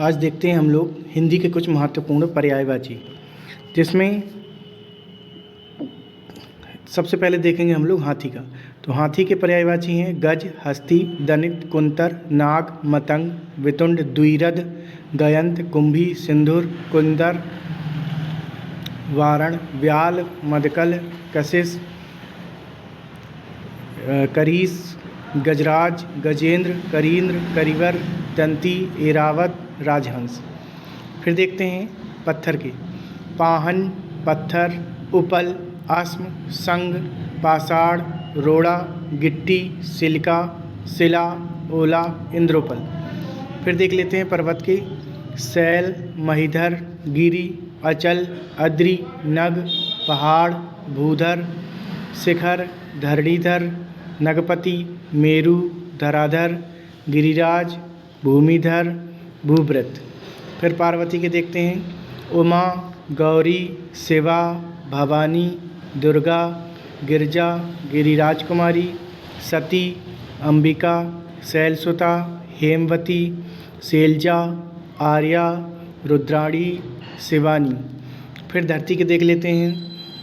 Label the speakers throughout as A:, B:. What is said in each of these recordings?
A: आज देखते हैं हम लोग हिंदी के कुछ महत्वपूर्ण पर्यायवाची, जिसमें सबसे पहले देखेंगे हम लोग हाथी का। तो हाथी के पर्यायवाची हैं गज, हस्ती, दनित, कुंतर, नाग, मतंग, वितुंड, द्विरथ, गयंत, कुंभी, सिंधुर, कुंदर, वारण, व्याल, मदकल, कशिश, करीस, गजराज, गजेंद्र, करींद्र, करिवर, दंती, एरावत, राजहंस। फिर देखते हैं पत्थर के। पाहन, पत्थर, उपल, अस्म, संग, पाषाण, रोड़ा, गिट्टी, सिलिका, शिला, ओला, इंद्रोपल। फिर देख लेते हैं पर्वत के। शैल, महीधर, गिरि, अचल, अद्रि, नग, पहाड़, भूधर, शिखर, धरणीधर, नगपति, मेरु, धराधर, गिरिराज, भूमिधर, भूभृत। फिर पार्वती के देखते हैं। उमा, गौरी, शिवा, भवानी, दुर्गा, गिरजा, गिरिराज कुमारी, सती, अंबिका, शैलसुता, हेमवती, शैलजा, आर्या, रुद्राणी, शिवानी। फिर धरती के देख लेते हैं।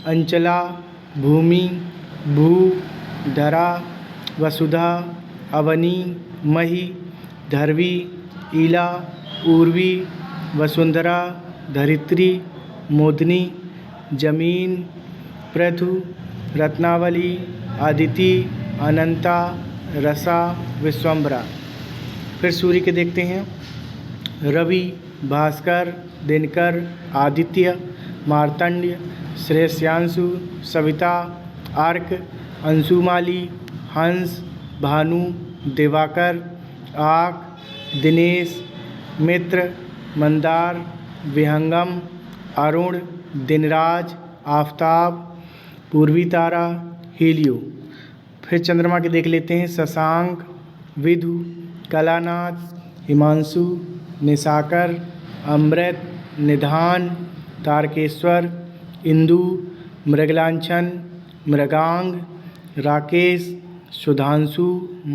A: अंचला, भूमि, भू, धरा, वसुधा, अवनी, मही, धरवी, ईला, उर्वी, वसुंधरा, धरित्री, मोदनी, जमीन, पृथु, रत्नावली, अदिति, अनंता, रसा, विश्वम्भरा। फिर सूर्य के देखते हैं। रवि, भास्कर, दिनकर, आदित्य, मार्तंड्य, श्रेष्यांशु, सविता, अर्क, अंशुमाली, हंस, भानु, दिवाकर, आक, दिनेश, मित्र, मंदार, विहंगम, अरुण, दिनराज, आफताब, पूर्वी तारा, हीलियो। फिर चंद्रमा के देख लेते हैं। शशांक, विधु, कलानाथ, हिमांशु, निशाकर, अमृत, निधान, तारकेश्वर, इंदु, मृगलांछन, मृगांग, राकेश, सुधांशु,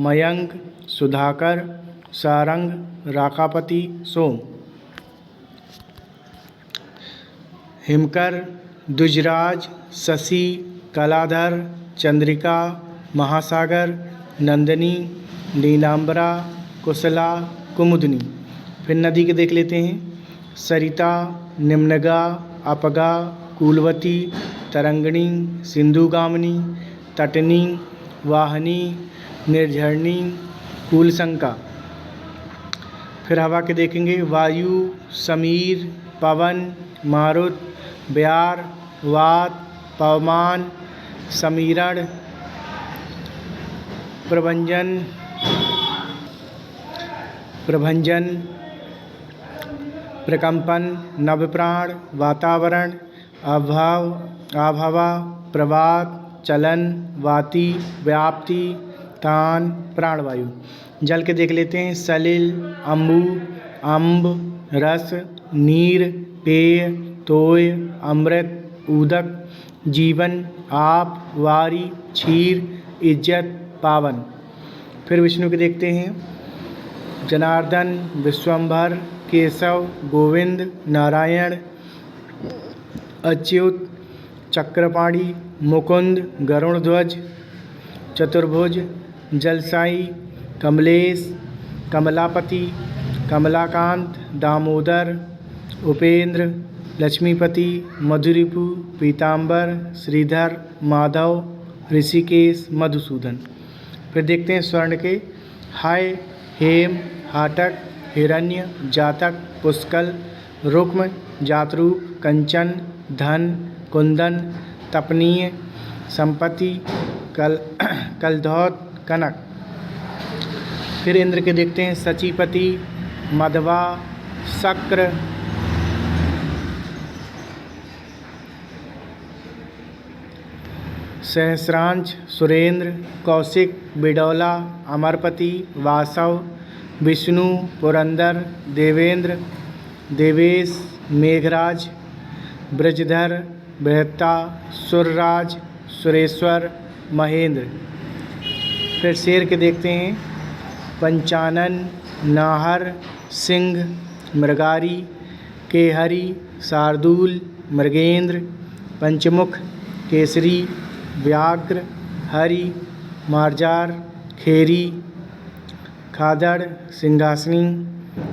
A: मयंक, सुधाकर, सारंग, राकापति, सोम। हिमकर, द्विजराज, शशि, कलाधर, चंद्रिका, महासागर, नंदिनी, नीलांबरा, कुशला, कुमुदनी। फिर नदी के देख लेते हैं। सरिता, निम्नगा, अपगा, कूलवती, तरंगिणी, सिंधुगामिनी, तटनी, वाहनी, निर्झरणी, कूलशंका। फिर हवा के देखेंगे। वायु, समीर, पवन, मारुत, व्यार, वात, पवमान, समीरण, प्रभंजन, प्रकंपन, नवप्राण, वातावरण, आभवा, प्रवात, चलन, वाति, व्याप्ति, तान, प्राणवायु। जल के देख लेते हैं। सलिल, अम्बु, अम्ब, रस, नीर, पेय, तोय, अमृत, उदक, जीवन, आप, वारी, क्षीर, इज्जत, पावन। फिर विष्णु के देखते हैं। जनार्दन, विश्वम्भर, केशव, गोविंद, नारायण, अच्युत, चक्रपाणी, मुकुंद, गरुड़ध्वज, चतुर्भुज, जलसाई, कमलेश, कमलापति, कमलाकांत, दामोदर, उपेंद्र, लक्ष्मीपति, मधुरिपु, पीताम्बर, श्रीधर, माधव, ऋषिकेश, मधुसूदन। फिर देखते हैं स्वर्ण के। हाय, हेम, हाटक, हिरण्य, जातक, पुष्कल, रुक्म, जातरूप, कंचन, धन, कुंदन, तपनीय, संपत्ति, कलधौत, कनक। फिर इंद्र के देखते हैं। सचीपति, मधवा, शक्र, सहस्रांश, सुरेंद्र, कौशिक, बिडौला, अमरपति, वासव, विष्णु, पुरंदर, देवेंद्र, देवेश, मेघराज, ब्रजधर, बृहत्ता, सुरराज, सुरेश्वर, महेंद्र। फिर शेर के देखते हैं। पंचानन, नाहर, सिंह, मृगारी, केहरी, शार्दूल, मृगेंद्र, पंचमुख, केसरी, व्याघ्र, हरि, मार्जार, खेरी, खादड़, सिंहासनी,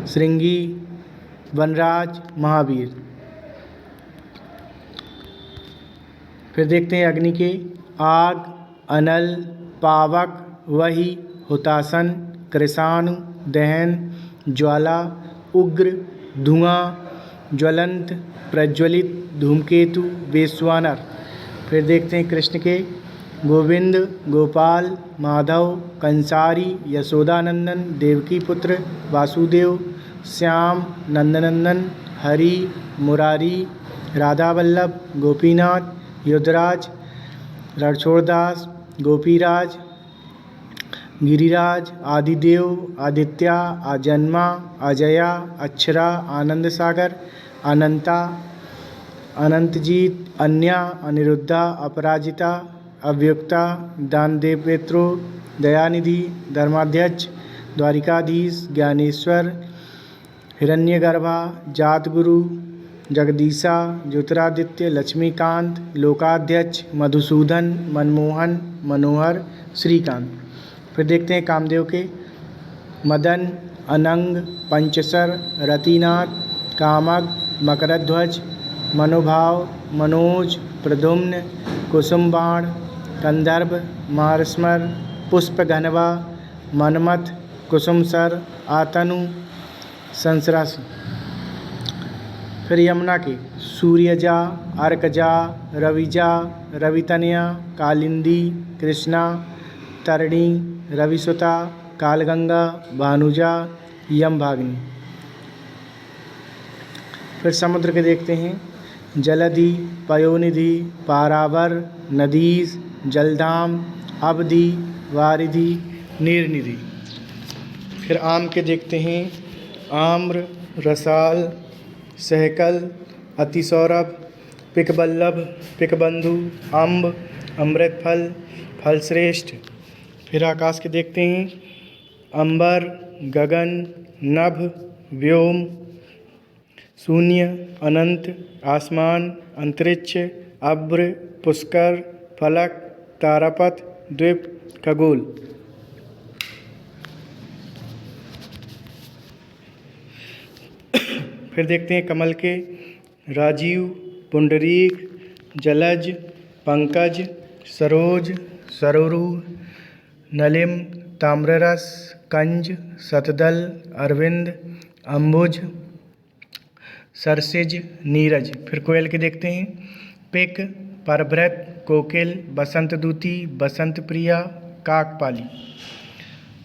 A: श्रृंगी, वनराज, महावीर। फिर देखते हैं अग्नि के। आग, अनल, पावक, वही, हुतासन, कृशाणु, दहन, ज्वाला, उग्र, धुआं, ज्वलंत, प्रज्वलित, धूमकेतु, वैश्वानर। फिर देखते हैं कृष्ण के। गोविंद, गोपाल, माधव, कंसारी, यशोदानंदन, देवकी पुत्र, वासुदेव, श्याम, नंदनंदन, हरि, मुरारी, राधा वल्लभ, गोपीनाथ, युद्धराज, रणछोड़दास, गोपीराज, गिरिराज, आदिदेव, आदित्या, आजन्मा, अजया, अक्षरा, आनंद सागर, अनंता, अनंतजीत, अन्या, अनिरुद्धा, अपराजिता, अव्युक्ता, दानदेवेत्रो, दयानिधि, धर्माध्यक्ष, द्वारिकाधीश, ज्ञानेश्वर, हिरण्यगर्भा, जातगुरु, जगदीशा, ज्योतिरादित्य, लक्ष्मीकांत, लोकाध्यक्ष, मधुसूदन, मनमोहन, मनोहर, श्रीकांत। फिर देखते हैं कामदेव के। मदन, अनंग, पंचसर, रतिनाथ, कामक, मकरध्वज, मनोभाव, मनोज, प्रद्युम्न, कुसुमबाण, कंदर्भ, मारस्मर, पुष्पघनवा, मनमथ, कुसुमसर, आतनु, संसरासी। फिर यमुना के। सूर्यजा, अर्कजा, रविजा, रवितनया, कालिंदी, कृष्णा, तरणी, रविसुता, कालगंगा, भानुजा, यमभागिनी। फिर समुद्र के देखते हैं। जलधि, पयोनिधि, पारावर, नदीस, जलधाम, अवधि, वारिधि, नीरनिधि। फिर आम के देखते हैं। आम्र, रसाल, सहकल, अतिसौरभ, पिकबल्लभ, पिकबंधु, अम्ब, अमृतफल, फलश्रेष्ठ। फिर आकाश के देखते हैं। अंबर, गगन, नभ, व्योम, शून्य, अनंत, आसमान, अंतरिक्ष, अभ्र, पुष्कर, फलक, तारापथ, द्वीप, खगोल। फिर देखते हैं कमल के। राजीव, पुंडरीक, जलज, पंकज, सरोज, सरोरु, नलिम, ताम्ररस, कंज, शतदल, अरविंद, अम्बुज, सरसिज, नीरज। फिर कोयल के देखते हैं। पिक, परभृत, कोकिल, बसंत दूती, बसंत प्रिया, काकपाली।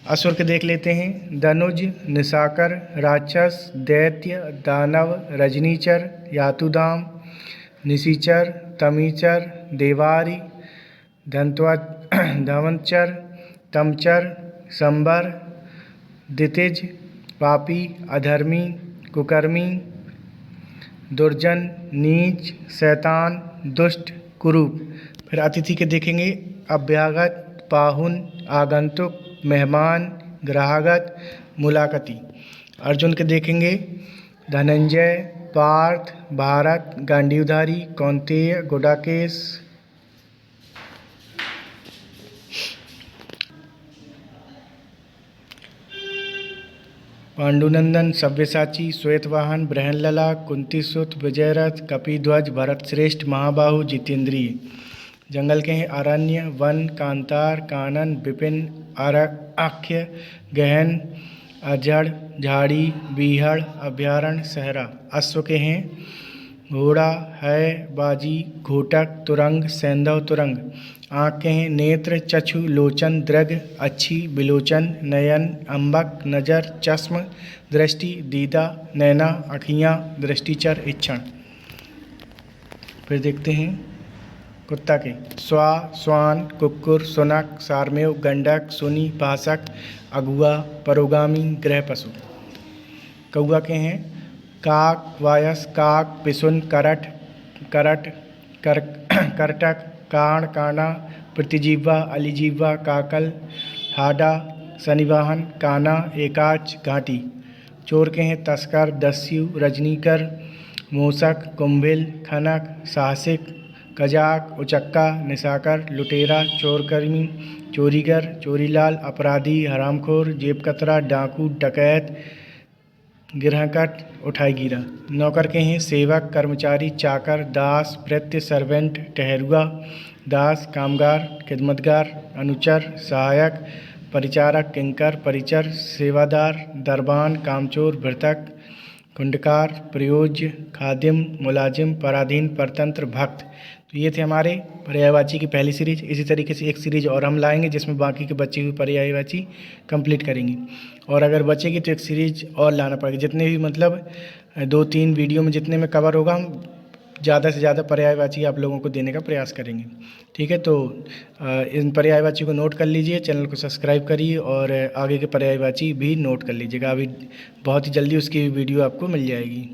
A: असुर के देख लेते हैं। धनुज, निशाकर, राक्षस, दैत्य, दानव, रजनीचर, यातुधाम, निशिचर, तमीचर, देवारी, धवंचर, तमचर, संबर, दितिज, पापी, अधर्मी, कुकर्मी, दुर्जन, नीच, शैतान, दुष्ट, कुरूप। फिर अतिथि के देखेंगे। अभ्यागत, पाहुन, आगंतुक, मेहमान, ग्राहगत, मुलाकाती। अर्जुन के देखेंगे। धनंजय, पार्थ, भारत, गांडीवधारी, कौंतेय, गुडाकेश। पांडुनंदन, सव्यसाची, श्वेतवाहन, बृहनलला, कुंतीसुत, विजयरथ, कपिध्वज, भरतश्रेष्ठ, महाबाहु, जितेंद्रिय। जंगल के हैं। अरण्य, वन, कांतार, कानन, विपिन, आख्य, गहन, अजड़, झाड़ी, बीहड़, अभ्यारण्य, सहरा। अश्व के हैं। घोड़ा, है, बाजी, घोटक, तुरंग, सैंधव, तुरंग। आँख के हैं। नेत्र, चक्षु, लोचन, दृग, अच्छी, बिलोचन, नयन, अम्बक, नजर, चश्म, दृष्टि, दीदा, नैना, अखियाँ, दृष्टिचर, इक्षण। फिर देखते हैं कुत्ता के। स्वा, स्वान, कुक्कुर, सुनक, सारमेव, गंडक, सुनी, भाषक, अगुआ, परोगामी, गृह पशु। कौआ के हैं। काक, वायस, काक, पिसुन, करट, करट, करटक, काण, काना, प्रतिजीवा, अलिजीवा, काकल, हाडा, शनिवाहन, काना, एकाच, घाटी। चोर के हैं तस्कर, दस्यु, रजनीकर, मूसक, कुंभिल, खनक, साहसिक, कजाक, उचक्का, निशाकर, लुटेरा, चोरकर्मी, चोरीगर, चोरीलाल, अपराधी, हरामखोर, जेब कतरा, डाकू, डकैत, गिरहकट, उठाईगीरा। नौकर के हैं सेवक, कर्मचारी, चाकर, दास, भृत्य, सर्वेंट, ठहरुआ, दास, कामगार, खिदमतगार, अनुचर, सहायक, परिचारक, किंकर, परिचर, सेवादार, दरबान, कामचोर, भृतक, कुंडकार, प्रयोज्य, खादिम, मुलाजिम, पराधीन, परतंत्र, भक्त। तो ये थे हमारे पर्यायवाची की पहली सीरीज। इसी तरीके से एक सीरीज और हम लाएंगे जिसमें बाकी के बची हुई पर्यायवाची कंप्लीट करेंगे, और अगर बचेगी तो एक सीरीज और लाना पड़ेगा। जितने भी मतलब 2-3 वीडियो में जितने में कवर होगा हम ज़्यादा से ज़्यादा पर्यायवाची आप लोगों को देने का प्रयास करेंगे। ठीक है, तो इन पर्यायवाची को नोट कर लीजिए, चैनल को सब्सक्राइब करिए और आगे के पर्यायवाची भी नोट कर लीजिएगा। अभी बहुत ही जल्दी उसकी वीडियो आपको मिल जाएगी।